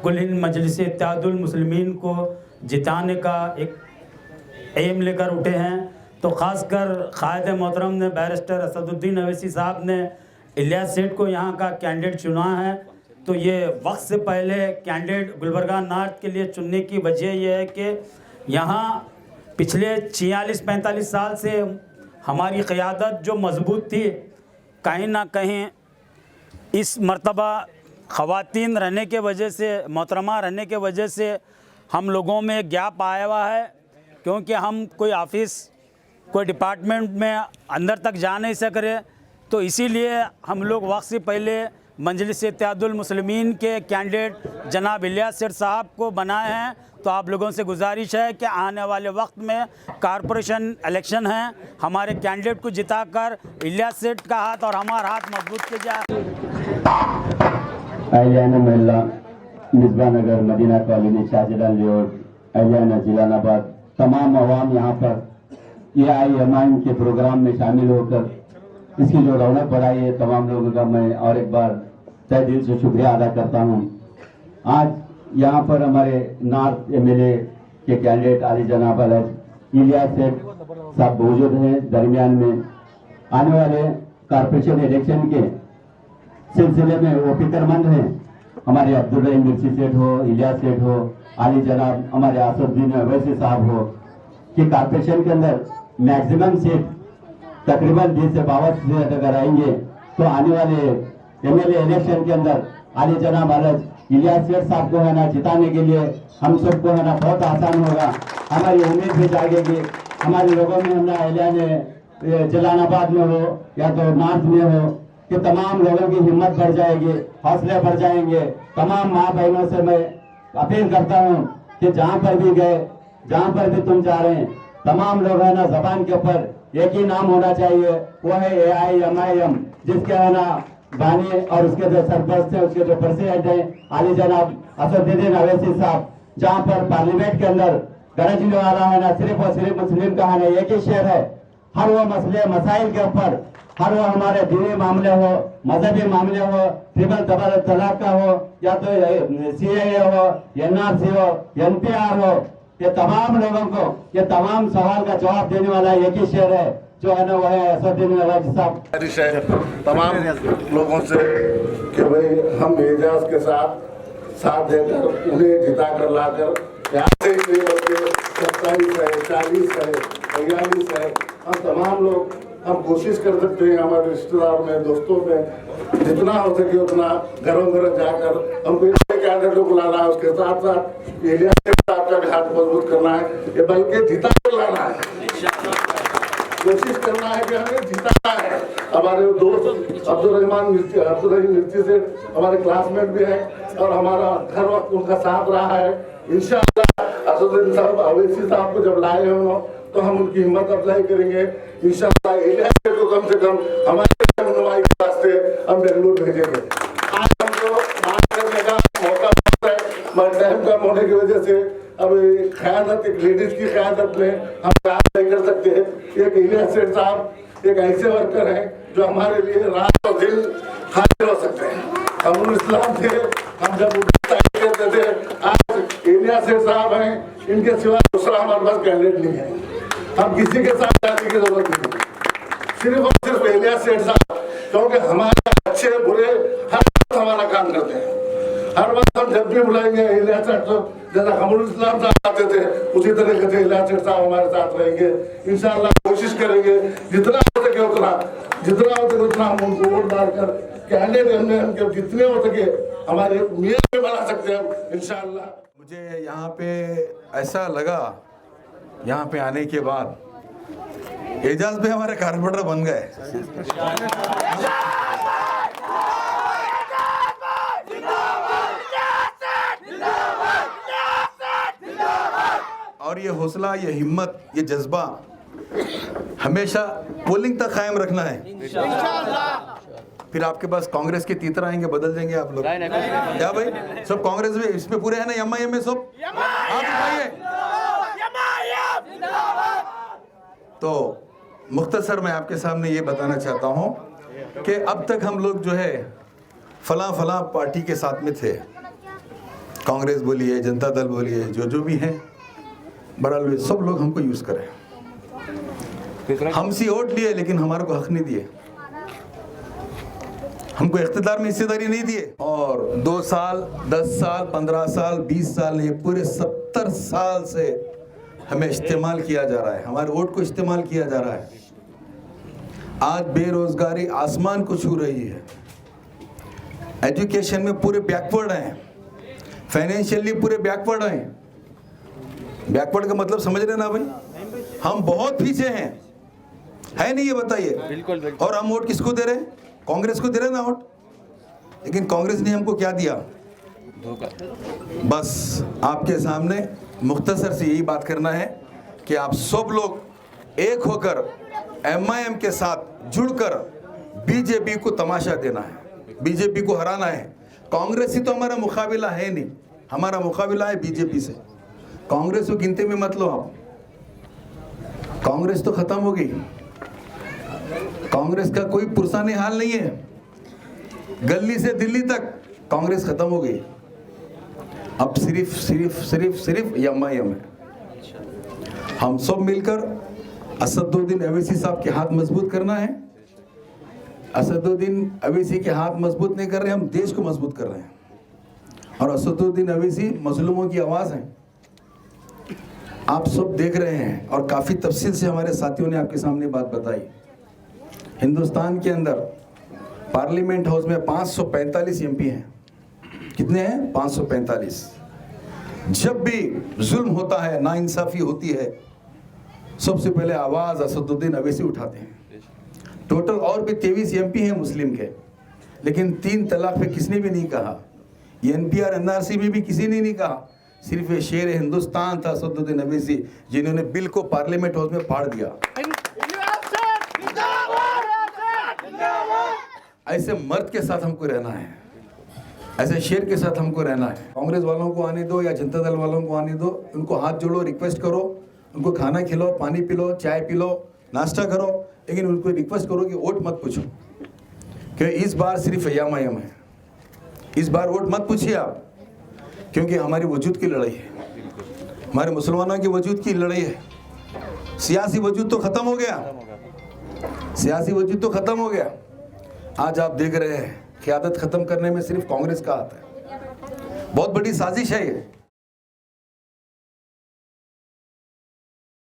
कुल हिंद मजलिस इत्तेहादुल मुस्लिमीन को जिताने का एक एम लेकर उठे हैं। तो ख़ासकर क़ायद मोहतरम ने बैरिस्टर असदुद्दीन अवैसी साहब ने इलियास सेठ को यहाँ का कैंडिडेट चुना है। तो ये वक्त से पहले कैंडिडेट गुलबर्गा नॉर्थ के लिए चुनने की वजह यह है कि यहाँ पिछले 46-45 साल से हमारी क़यादत जो मजबूत थी, कहीं ना कहीं इस मर्तबा ख़वातीन रहने के वजह से, मोहतरमा रहने के वजह से हम लोगों में गैप आया हुआ है। क्योंकि हम कोई ऑफिस, कोई डिपार्टमेंट में अंदर तक जा नहीं सक रहे, तो इसीलिए हम लोग वक्त से पहले मजलिस इत्तेहादुल मुस्लिमीन के कैंडिडेट जनाब इलियास सेठ साहब को बनाए हैं। तो आप लोगों से गुजारिश है कि आने वाले वक्त में कॉरपोरेशन इलेक्शन है, हमारे कैंडिडेट को जिताकर इलियास सेठ का हाथ और हमारा हाथ मजबूत किया जाए। अहलियाना मोहल्ला, मिसबा नगर, मदीना कॉलोनी, शाहजलाल लेआउट, अहलियाना जिलालाबाद, तमाम अवाम यहाँ पर AIMIM के प्रोग्राम में शामिल होकर इसकी जो रौनक बढ़ाई है, तमाम लोगों का मैं और एक बार तहे दिल से शुक्रिया अदा करता हूँ। आज यहाँ पर हमारे नॉर्थ MLA के कैंडिडेट आली जनाब इलियास सेठ साहब मौजूद हैं। दरमियान में आने वाले कॉरपोरेशन इलेक्शन के सिलसिले में वो फिक्रमंद हैं। हमारे अब्दुल रहीम मिर्ची सेठ हो, इलियास सेठ हो, आली जनाब हमारे असदुद्दीन अवैसी साहब हो कि कॉरपोरेशन के अंदर मैक्सिमम सीट तकरीबन 20 से 22 सीट अगर आएंगे तो आने वाले MLA इलेक्शन के अंदर आली जनाब इलियास सेठ साहब को है ना जिताने के लिए हम सबको है ना बहुत आसान होगा। हमारी उम्मीद भी जागेगी। हमारे लोगों में हमने अहलियाने जलालाबाद में हो या तो नॉर्थ में हो कि तमाम लोगों की हिम्मत बढ़ जाएगी, हौसले बढ़ जाएंगे। तमाम माँ बहनों से मैं अपील करता हूँ कि जहाँ पर भी गए, जहाँ पर भी तुम जा रहे हैं, तमाम लोग है ना जबान के ऊपर एक ही नाम होना चाहिए, वो है AIMIM, जिसके है ना बानी और उसके जो सरपरस्त है, उसके जो प्रेसिडेंट है आली जनाब असदुद्दीन अवैसी साहब। जहाँ पर पार्लियामेंट के अंदर गरजने वाला है ना सिर्फ और सिर्फ मुस्लिम का है ना एक ही शेर है। हर वो मसले मसाइल के ऊपर, हर वो हमारे दीनी मामले हो, मजहबी मामले हो, ट्रिपल तलाक का हो या तो CAA हो, NRC हो, NPR हो, ये तमाम लोगों को ये तमाम सवाल का जवाब देने वाला एक ही शेर है जो है ना वो है असदुद्दीन अवैसी साहब। तमाम लोगों से कि भाई हम एजाज के साथ देकर उन्हें जिता कर लाकर यहाँ से 27 है, 40 है, 42 है, हम तमाम लोग हम कोशिश कर सकते हैं हमारे रिश्तेदार में, दोस्तों में जितना हो सके उतना घरों घर जाकर हमको कैंडिडेट को बुलाना है। उसके साथ साथ इलियास सेठ साहब का हाथ मजबूत करना है, ये बल्कि जिता कर लाना है। कोशिश करना है कि हमें जिताना है। हमारे दोस्त अब्दुल रहीम मिर्ची सेठ हमारे क्लासमेट भी है और हमारा हर वक्त उनका साथ रहा है। इंशाअल्लाह असदुद्दीन साहब अवैसी साहब को जब लाए हैं तो हम उनकी हिम्मत अफजाई करेंगे। इंशाअल्लाह इलियास सेठ को कम से कम हमारे रहनुमाई के वास्ते हम बेंगलुरु भेजेंगे। आज हमको बात करने का मौका मिलता है, मगर टाइम कम होने की वजह से अब क़यादत, एक लेडीज की क़यादत में हम काम नहीं कर सकते। एक इलियास सेठ साहब एक ऐसे वर्कर हैं जो हमारे लिए रात और दिन हाजिर हो सकते हैं। हम इस्लाम थे, हम जब करते थे, आज इलियास सेठ साहब हैं, इनके सिवा दूसरा हमारे पास कैंडिडेट नहीं है। हम किसी के साथ जाने की जरूरत नहीं है, सिर्फ और सिर्फ इलियास सेठ साहब, क्योंकि हमारे अच्छे बुरे हर वक्त हमारा काम करते हैं। हर वक्त हम जब भी बुलाएंगे इलियास सेठ साहब, जैसा कमरुल इस्लाम साहब आते थे उसी तरीके से इलियास सेठ साहब हमारे साथ रहेंगे। इंशाअल्लाह कोशिश करेंगे जितना हो सके उतना हम उनको वोट डालकर कैंडिडेट हम जितने हो सके हमारे मेयर में बना सकते हैं इंशाअल्लाह। मुझे यहाँ पे ऐसा लगा, यहाँ पे आने के बाद एजाज पे हमारे कारपोरेटर बन गए। और ये हौसला, ये हिम्मत, ये जज्बा हमेशा पोलिंग तक कायम रखना है। फिर आपके पास कांग्रेस के तीतर आएंगे, बदल देंगे आप लोग। क्या भाई सब कांग्रेस में इसमें पूरे है ना, MIM में सब आप उठाइए। तो मुख्तसर मैं आपके सामने ये बताना चाहता हूँ कि अब तक हम लोग जो है फला पार्टी के साथ में थे, कांग्रेस बोलिए, जनता दल बोलिए, जो भी है, बहरहाल सब लोग हमको यूज़ करें। हमसे वोट लिए लेकिन हमारे को हक नहीं दिए, हमको इख्तिदार में हिस्सेदारी नहीं दिए। और 2 साल, 10 साल, 15 साल, 20 साल नहीं, पूरे 70 साल से हमें इस्तेमाल किया जा रहा है, हमारे वोट को इस्तेमाल किया जा रहा है। आज बेरोजगारी आसमान को छू रही है, एजुकेशन में पूरे बैकवर्ड हैं, फाइनेंशियली पूरे बैकवर्ड हैं। बैकवर्ड का मतलब समझ रहे ना भाई, हम बहुत पीछे हैं, है नहीं ये बताइए। बिल्कुल। और हम वोट किसको दे रहे हैं? कांग्रेस को दे रहे हैं ना वोट, लेकिन कांग्रेस ने हमको क्या दिया? बस आपके सामने मुख्तसर से यही बात करना है कि आप सब लोग एक होकर MIM के साथ जुड़कर बीजेपी को तमाशा देना है, बीजेपी को हराना है। कांग्रेस ही तो हमारा मुकाबला है नहीं, हमारा मुकाबला है बीजेपी से। कांग्रेस को गिनती में मत लो आप, कांग्रेस तो खत्म हो गई, कांग्रेस का कोई पुरसाने हाल नहीं है, गली से दिल्ली तक कांग्रेस खत्म हो गई। अब सिर्फ MIM है। हम सब मिलकर असदुद्दीन अवैसी साहब के हाथ मजबूत करना है। असदुद्दीन अवैसी के हाथ मजबूत नहीं कर रहे, हम देश को मजबूत कर रहे हैं। और असदुद्दीन अवैसी मजलूमों की आवाज़ है, आप सब देख रहे हैं। और काफ़ी तफसील से हमारे साथियों ने आपके सामने बात बताई। हिंदुस्तान के अंदर पार्लियामेंट हाउस में 545 MP हैं। कितने हैं? 545। जब भी जुल्म होता है, नाइंसाफ़ी होती है, सबसे पहले आवाज़ असदुद्दीन अवैसी उठाते हैं। टोटल और भी 23 MP हैं मुस्लिम के, लेकिन 3 तलाक पे किसने भी नहीं कहा, NPR NRC में भी किसी ने नहीं कहा। सिर्फ ये शेर हिंदुस्तान था असदुद्दीन अवैसी, जिन्होंने बिल को पार्लियामेंट हाउस में फाड़ दिया। ऐसे मर्द के साथ हमको रहना है, ऐसे शेर के साथ हमको रहना है। कांग्रेस वालों को आने दो या जनता दल वालों को आने दो, उनको हाथ जोड़ो, रिक्वेस्ट करो, उनको खाना खिलाओ, पानी पिलो, चाय पिलो, नाश्ता करो, लेकिन उनको रिक्वेस्ट करो कि वोट मत पूछो, कि इस बार सिर्फ MIM है। इस बार वोट मत पूछिए आप, क्योंकि हमारी वजूद की लड़ाई है, हमारे मुसलमानों की वजूद की लड़ाई है। सियासी वजूद तो ख़त्म हो गया, सियासी वजूद तो ख़त्म हो गया। आज आप देख रहे हैं क़यादत ख़त्म करने में सिर्फ कांग्रेस का हाथ है। बहुत बड़ी साजिश है ये।